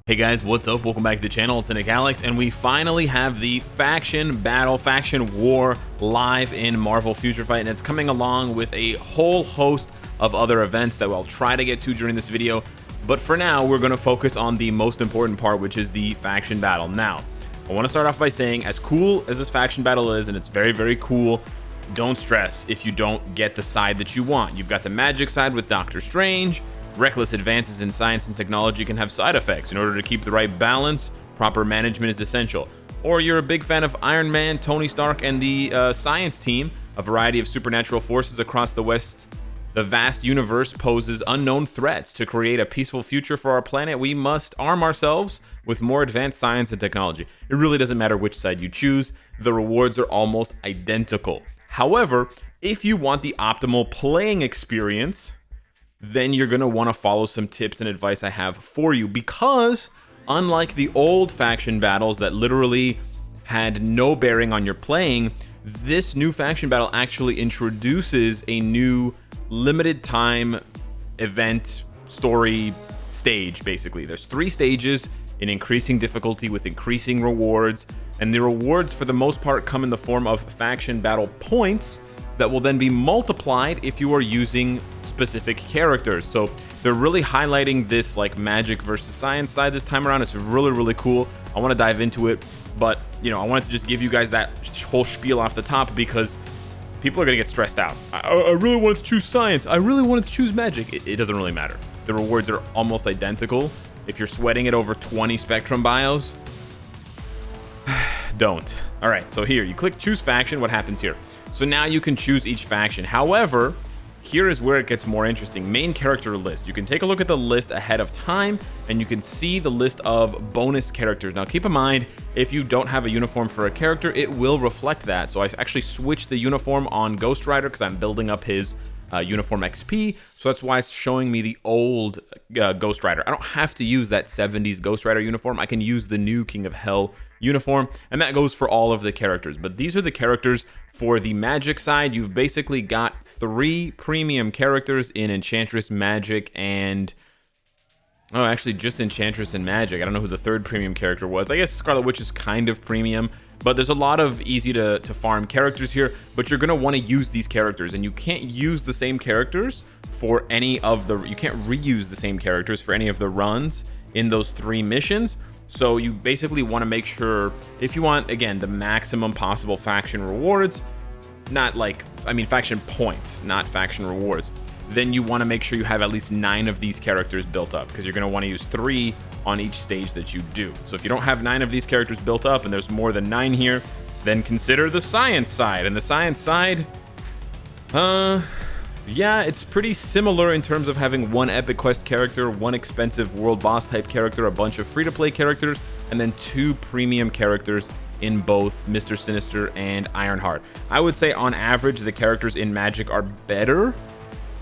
Hey guys, what's up? Welcome back to the channel. It's Cynicalex, and we finally have the faction battle, faction war live in Marvel Future Fight, and it's coming along with a whole host of other events that I'll try to get to during this video. But for now, we're going to focus on the most important part, which is the faction battle. Now, I want to start off by saying, as cool as this faction battle is, and it's very, very cool, don't stress if you don't get the side that you want. You've got the magic side with Doctor Strange. Reckless advances in science and technology can have side effects. In order to keep the right balance, proper management is essential. Or you're a big fan of Iron Man, Tony Stark, and the science team. A variety of supernatural forces across the vast universe poses unknown threats. To create a peaceful future for our planet, we must arm ourselves with more advanced science and technology. It really doesn't matter which side you choose. The rewards are almost identical. However, if you want the optimal playing experience, then you're going to want to follow some tips and advice I have for you, because unlike the old faction battles that literally had no bearing on your playing, this new faction battle actually introduces a new limited time event story stage. Basically, there's 3 stages in increasing difficulty with increasing rewards, and the rewards for the most part come in the form of faction battle points that will then be multiplied if you are using specific characters. So they're really highlighting this like magic versus science side this time around. It's really, really cool. I want to dive into it, but I wanted to just give you guys that whole spiel off the top, because people are gonna get stressed out. I really wanted to choose science. I really wanted to choose magic. It doesn't really matter. The rewards are almost identical. If you're sweating it over 20 Spectrum bios, don't. All right, so here you click choose faction. What happens here? So now you can choose each faction. However, here is where it gets more interesting. Main character list. You can take a look at the list ahead of time, and you can see the list of bonus characters. Now keep in mind, if you don't have a uniform for a character, it will reflect that. So I actually switched the uniform on Ghost Rider because I'm building up his uniform XP, so that's why it's showing me the old Ghost Rider. I don't have to use that 70s Ghost Rider uniform. I can use the new King of Hell uniform, and that goes for all of the characters. But these are the characters for the magic side. You've basically got 3 premium characters in Enchantress, Magic, and actually just Enchantress and Magic. I don't know who the 3rd premium character was. I guess Scarlet Witch is kind of premium, but there's a lot of easy to farm characters here, but you're gonna want to use these characters, and you can't use the same characters for any of the, you can't reuse the same characters for any of the runs in those 3 missions. So you basically want to make sure, if you want, again, the maximum possible faction rewards, faction points, not faction rewards, then you want to make sure you have at least 9 of these characters built up, because you're going to want to use 3 on each stage that you do. So if you don't have 9 of these characters built up, and there's more than 9 here, then consider the science side. And the science side, yeah, it's pretty similar in terms of having 1 epic quest character, 1 expensive world boss type character, a bunch of free-to-play characters, and then 2 premium characters in both Mr. Sinister and Ironheart. I would say on average the characters in Magic are better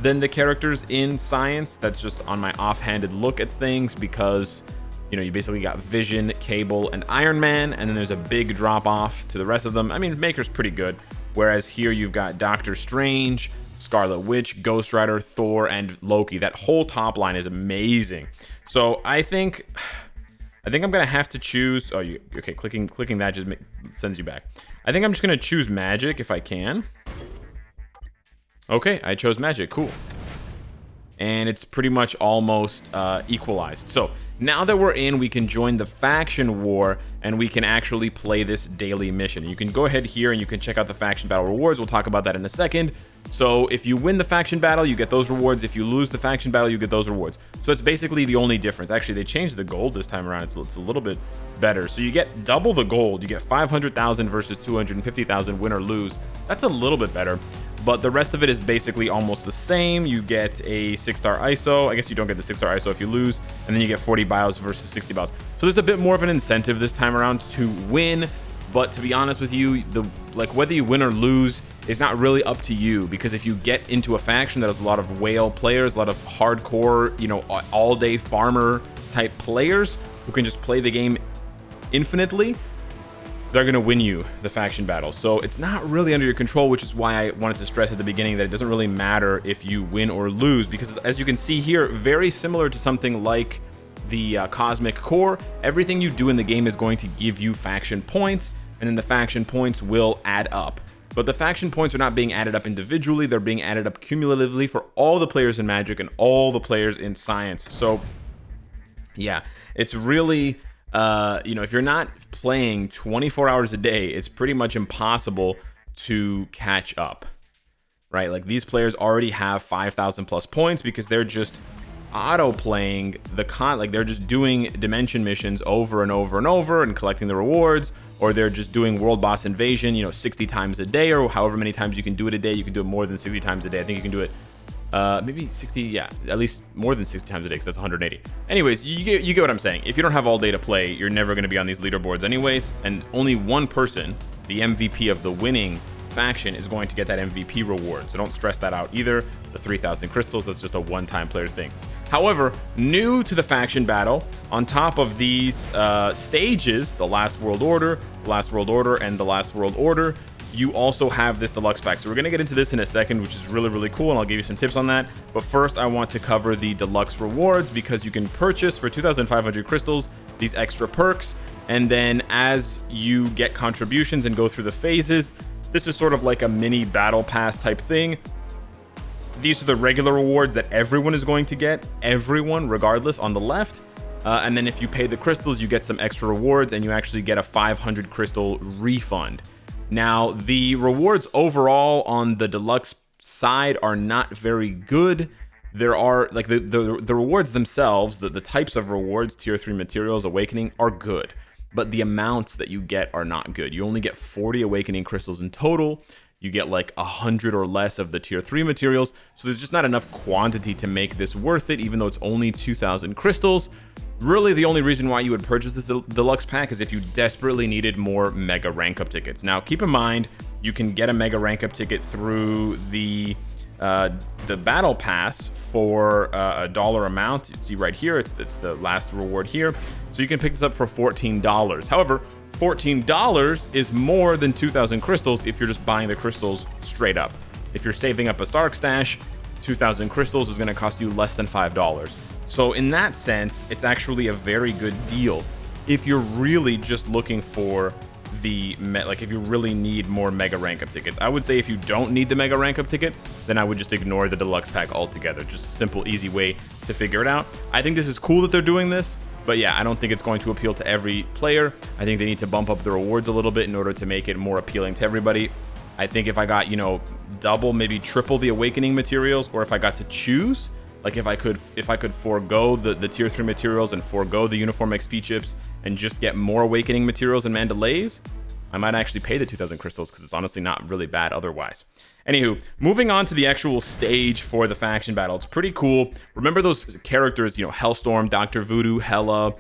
than the characters in Science. That's just on my offhanded look at things, because you basically got Vision, Cable, and Iron Man, and then there's a big drop off to the rest of them. I mean, Maker's pretty good, whereas here you've got Doctor Strange, Scarlet Witch, Ghost Rider, Thor, and Loki. That whole top line is amazing. So I think I'm gonna have to choose. Oh, okay? Clicking that just sends you back. I think I'm just gonna choose Magic if I can. Okay, I chose Magic. Cool. And it's pretty much almost equalized. So now that we're in, we can join the faction war, and we can actually play this daily mission. You can go ahead here and you can check out the faction battle rewards. We'll talk about that in a second. So if you win the faction battle, you get those rewards. If you lose the faction battle, you get those rewards. So it's basically the only difference. Actually, they changed the gold this time around. It's a little bit better. So you get double the gold. You get 500,000 versus 250,000 win or lose. That's a little bit better. But the rest of it is basically almost the same. You get a 6-star ISO. I guess you don't get the 6-star ISO if you lose. And then you get 40 bios versus 60 bios. So there's a bit more of an incentive this time around to win. But to be honest with you, whether you win or lose is not really up to you, because if you get into a faction that has a lot of whale players, a lot of hardcore, all-day farmer type players who can just play the game infinitely, they're going to win you the faction battle. So it's not really under your control, which is why I wanted to stress at the beginning that it doesn't really matter if you win or lose, because as you can see here, very similar to something like the cosmic core, everything you do in the game is going to give you faction points, and then the faction points will add up. But the faction points are not being added up individually, they're being added up cumulatively for all the players in Magic and all the players in Science. So yeah, it's really, if you're not playing 24 hours a day, it's pretty much impossible to catch up, right? Like, these players already have 5,000 plus points because they're just auto playing they're just doing dimension missions over and over and over and collecting the rewards, or they're just doing world boss invasion 60 times a day, or however many times you can do it a day. You can do it more than 60 times a day. I think you can do it maybe 60, yeah, at least more than 60 times a day, because that's 180. Anyways, you get what I'm saying. If you don't have all day to play, you're never going to be on these leaderboards anyways, and only one person, the MVP of the winning faction, is going to get that MVP reward. So don't stress that out either. The 3,000 crystals, that's just a one-time player thing. However, new to the faction battle, on top of these stages, the Last World Order, and the Last World Order, you also have this deluxe pack. So we're going to get into this in a second, which is really, really cool, and I'll give you some tips on that. But first, I want to cover the deluxe rewards, because you can purchase for 2,500 crystals these extra perks, and then as you get contributions and go through the phases, this is sort of like a mini battle pass type thing. These are the regular rewards that everyone is going to get, everyone regardless, on the left. And then if you pay the crystals, you get some extra rewards, and you actually get a 500 crystal refund. Now, the rewards overall on the deluxe side are not very good. There are, like, the rewards themselves, the types of rewards, tier 3 materials, awakening, are good, but the amounts that you get are not good. You only get 40 awakening crystals in total. You get like 100 or less of the tier 3 materials, so there's just not enough quantity to make this worth it, even though it's only 2,000 crystals. Really, the only reason why you would purchase this deluxe pack is if you desperately needed more mega rank up tickets. Now, keep in mind, you can get a mega rank up ticket through the battle pass for a dollar amount. You see right here, it's the last reward here. So you can pick this up for $14. However, $14 is more than 2,000 crystals if you're just buying the crystals straight up. If you're saving up a Stark stash, 2,000 crystals is going to cost you less than $5. So in that sense, it's actually a very good deal if you're really just looking for if you really need more mega rank up tickets. I would say if you don't need the mega rank up ticket, then I would just ignore the deluxe pack altogether. Just a simple, easy way to figure it out. I think this is cool that they're doing this, but yeah, I don't think it's going to appeal to every player. I think they need to bump up the rewards a little bit in order to make it more appealing to everybody. I think if I got, double, maybe triple the awakening materials, or if I got to choose, like if I could forego the tier 3 materials and forego the uniform XP chips and just get more awakening materials and Mandalays, I might actually pay the 2,000 crystals, because it's honestly not really bad otherwise. Anywho, moving on to the actual stage for the faction battle. It's pretty cool. Remember those characters, Hellstorm, Dr. Voodoo, Hela,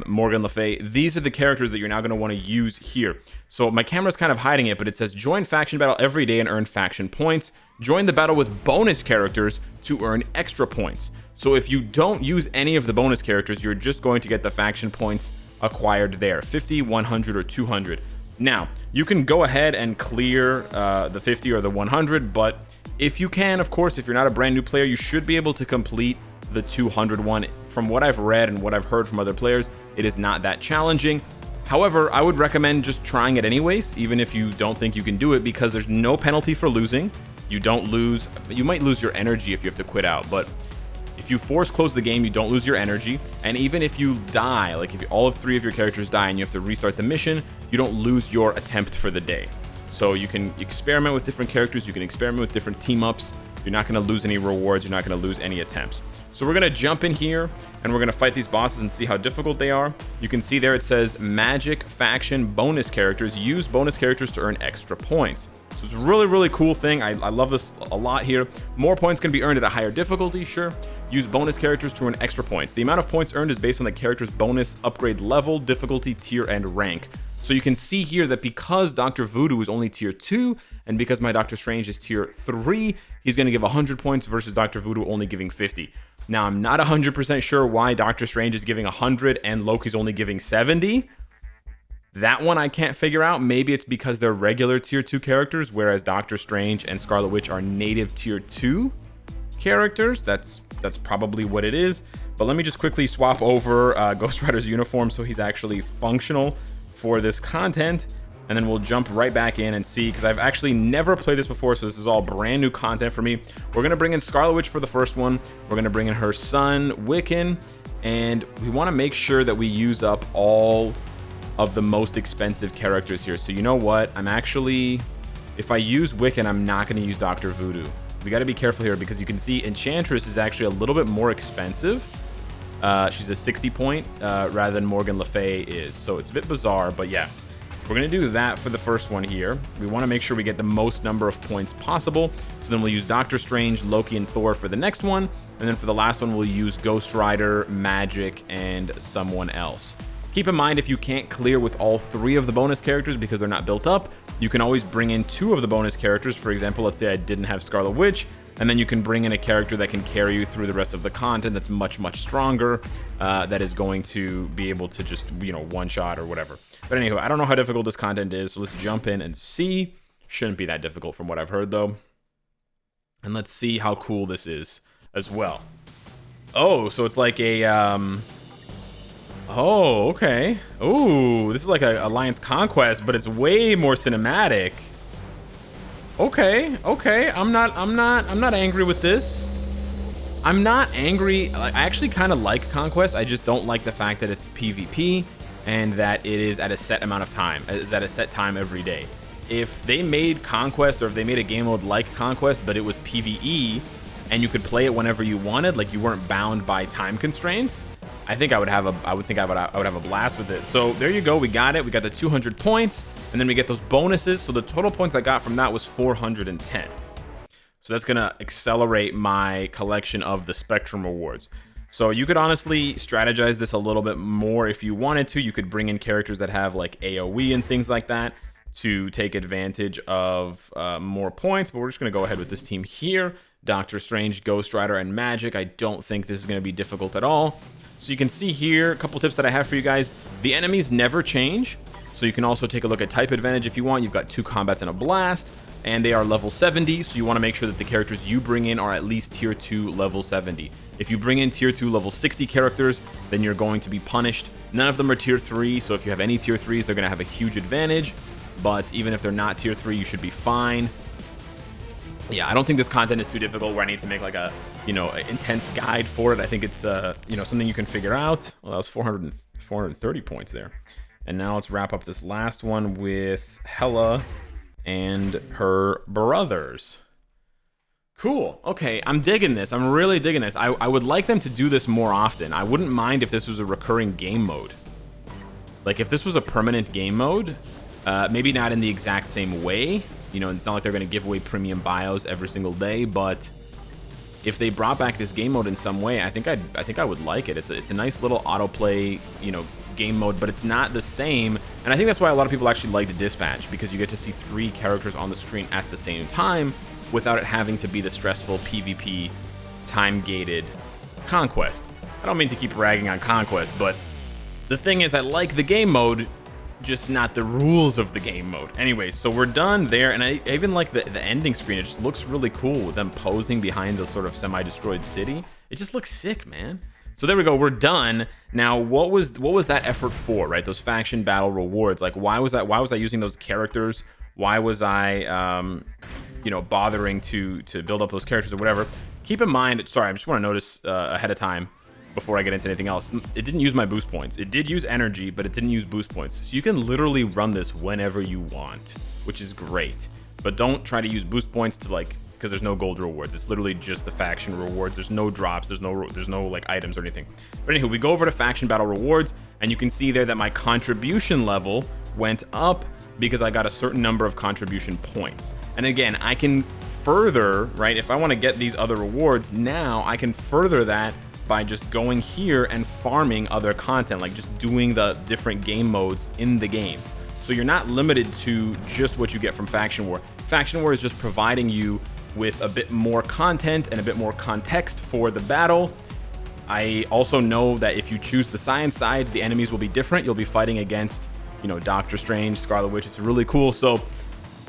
Morgan Le Fay. These are the characters that you're now going to want to use here. So my camera's kind of hiding it, but it says join faction battle every day and earn faction points. Join the battle with bonus characters to earn extra points. So if you don't use any of the bonus characters, you're just going to get the faction points acquired there, 50, 100, or 200. Now, you can go ahead and clear the 50 or the 100, but if you can, of course, if you're not a brand new player, you should be able to complete the 200 one. From what I've read and what I've heard from other players, it is not that challenging. However, I would recommend just trying it anyways, even if you don't think you can do it, because there's no penalty for losing. You might lose your energy if you have to quit out, but if you force close the game, you don't lose your energy. And even if you die, like if all of 3 of your characters die and you have to restart the mission, you don't lose your attempt for the day. So you can experiment with different characters, you can experiment with different team ups. You're not going to lose any rewards, you're not going to lose any attempts. So we're going to jump in here and we're going to fight these bosses and see how difficult they are. You can see there it says Magic Faction bonus characters. Use bonus characters to earn extra points. So it's a really, really cool thing. I love this a lot here. More points can be earned at a higher difficulty, sure. Use bonus characters to earn extra points. The amount of points earned is based on the character's bonus upgrade level, difficulty, tier, and rank. So you can see here that because Dr. Voodoo is only tier 2, and because my Doctor Strange is tier 3, he's going to give 100 points versus Dr. Voodoo only giving 50. Now, I'm not 100% sure why Doctor Strange is giving 100 and Loki's only giving 70. That one I can't figure out. Maybe it's because they're regular tier 2 characters, whereas Doctor Strange and Scarlet Witch are native tier 2 characters. That's probably what it is. But let me just quickly swap over Ghost Rider's uniform so he's actually functional for this content, and then we'll jump right back in and see, because I've actually never played this before, so this is all brand new content for me. We're gonna bring in Scarlet Witch for the first one. We're gonna bring in her son Wiccan, and we want to make sure that we use up all of the most expensive characters here. So you know what, I'm actually, if I use Wiccan, I'm not going to use Dr. Voodoo. We got to be careful here, because you can see Enchantress is actually a little bit more expensive. She's a 60 point rather than Morgan Le Fay is, so it's a bit bizarre. But yeah, we're going to do that for the first one here. We want to make sure we get the most number of points possible. So then we'll use Doctor Strange, Loki, and Thor for the next one. And then for the last one, we'll use Ghost Rider, Magic, and someone else. Keep in mind, if you can't clear with all 3 of the bonus characters because they're not built up, you can always bring in 2 of the bonus characters. For example, let's say I didn't have Scarlet Witch, and then you can bring in a character that can carry you through the rest of the content that's much, much stronger, that is going to be able to just, you know, one-shot or whatever. But anyway, I don't know how difficult this content is, so let's jump in and see. Shouldn't be that difficult from what I've heard, though. And let's see how cool this is as well. Oh, so it's like a, oh, okay. Ooh, this is like a Alliance Conquest, but it's way more cinematic. Okay, okay. I'm not angry with this. I'm not angry. I actually kind of like Conquest. I just don't like the fact that it's PvP and that it is at a set amount of time. It's at a set time every day. If they made Conquest, or if they made a game mode like Conquest, but it was PvE and you could play it whenever you wanted, like you weren't bound by time constraints, I think I would have a blast with it. So there you go, we got it. We got the 200 points, and then we get those bonuses. So the total points I got from that was 410. So that's gonna accelerate my collection of the Spectrum rewards. So you could honestly strategize this a little bit more if you wanted to. You could bring in characters that have like AoE and things like that to take advantage of more points, but we're just gonna go ahead with this team here. Doctor Strange, Ghost Rider, and Magic. I don't think this is gonna be difficult at all. So you can see here a couple tips that I have for you guys. The enemies never change, so you can also take a look at type advantage if you want. You've got 2 combats and a blast, and they are level 70, so you want to make sure that the characters you bring in are at least tier 2 level 70. If you bring in tier 2 level 60 characters, then you're going to be punished. None of them are tier 3, so if you have any tier 3s, they're going to have a huge advantage, but even if they're not tier 3, you should be fine. Yeah, I don't think this content is too difficult where I need to make like a, you know, intense guide for it. I think it's, you know, something you can figure out. Well, that was 430 points there. And now let's wrap up this last one with Hela and her brothers. Cool. Okay, I'm digging this. I'm really digging this. I would like them to do this more often. I wouldn't mind if this was a recurring game mode. Like, if this was a permanent game mode, maybe not in the exact same way. You know, it's not like they're going to give away premium bios every single day, but if they brought back this game mode in some way, I think I would like it. It's a nice little autoplay, you know, game mode, but it's not the same. And I think that's why a lot of people actually like the Dispatch, because you get to see 3 characters on the screen at the same time without it having to be the stressful PvP time-gated Conquest. I don't mean to keep ragging on Conquest, but the thing is, I like the game mode, just not the rules of the game mode. Anyways, so we're done there, and I even like the ending screen. It just looks really cool with them posing behind the sort of semi-destroyed city. It just looks sick, man. So there we go, we're done. Now, what was that effort for, right? Those faction battle rewards. Like, why was I using those characters? Why was I, you know, bothering to build up those characters or whatever? Keep in mind, sorry, I just want to notice ahead of time, before I get into anything else, it didn't use my boost points. It did use energy, but it didn't use boost points. So you can literally run this whenever you want, which is great. But don't try to use boost points to, like, because there's no gold rewards. It's literally just the faction rewards. There's no drops. There's no like items or anything. But anyway, we go over to faction battle rewards, and you can see there that my contribution level went up because I got a certain number of contribution points. And again, I can further, right? If I want to get these other rewards now, I can further that by just going here and farming other content, like just doing the different game modes in the game. So you're not limited to just what you get from Faction War. Faction War is just providing you with a bit more content and a bit more context for the battle. I also know that if you choose the science side, the enemies will be different. You'll be fighting against, you know, Doctor Strange, Scarlet Witch. It's really cool. So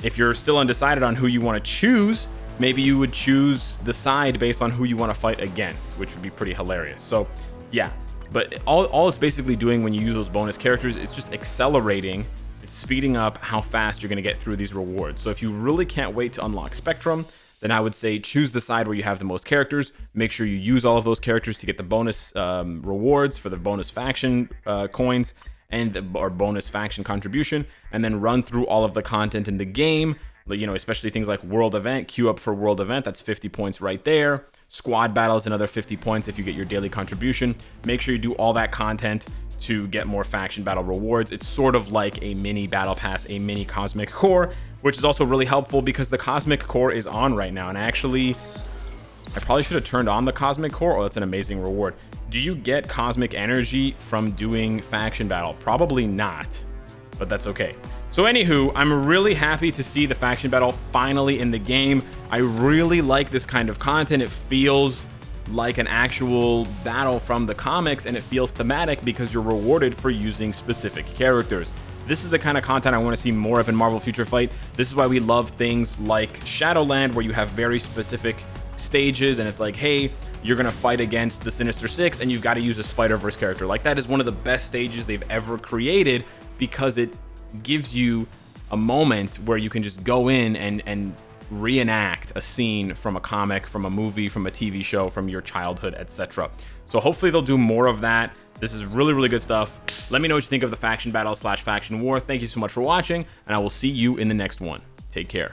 if you're still undecided on who you want to choose, maybe you would choose the side based on who you want to fight against, which would be pretty hilarious. So Yeah, but all it's basically doing when you use those bonus characters is just accelerating, it's speeding up how fast you're going to get through these rewards. So if you really can't wait to unlock Spectrum, then I would say choose the side where you have the most characters. Make sure you use all of those characters to get the bonus rewards for the bonus faction coins and or bonus faction contribution, and then run through all of the content in the game. You know, especially things like World Event. Queue up for World Event. That's 50 points right there. Squad Battles, another 50 points if you get your daily contribution. Make sure you do all that content to get more faction battle rewards. It's sort of like a mini battle pass, a mini cosmic core, which is also really helpful because the cosmic core is on right now. And actually, I probably should have turned on the cosmic core. Oh, that's an amazing reward. Do you get cosmic energy from doing faction battle? Probably not, but that's okay. So anywho, I'm really happy to see the faction battle finally in the game. I really like this kind of content. It feels like an actual battle from the comics, and it feels thematic because you're rewarded for using specific characters. This is the kind of content I want to see more of in Marvel Future Fight. This is why we love things like Shadowland, where you have very specific stages, and it's like, hey, you're gonna fight against the Sinister Six, and you've got to use a Spider-Verse character. Like, that is one of the best stages they've ever created because it gives you a moment where you can just go in and reenact a scene from a comic, from a movie, from a TV show, from your childhood, etc. So hopefully they'll do more of that. This is really, really good stuff. Let me know what you think of the faction battle / faction war. Thank you so much for watching, and I will see you in the next one. Take care.